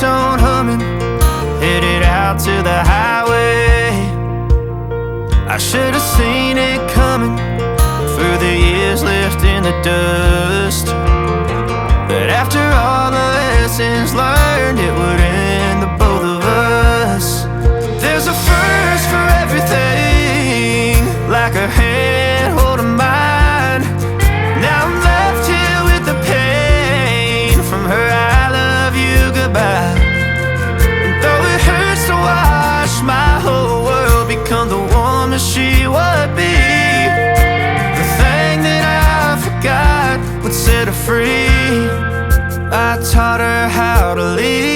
ringtone humming, headed out to the highway. I should have seen it coming through the years left in the dust, that after all the lessons learned, it would end the both of us. There's a first for everything, like a hand holding mine. Now I'm left here with the pain from her I love you goodbye. And though it hurts to watch my whole world become the woman she would be, the thing that I forgot would set her free. I taught her how to leave.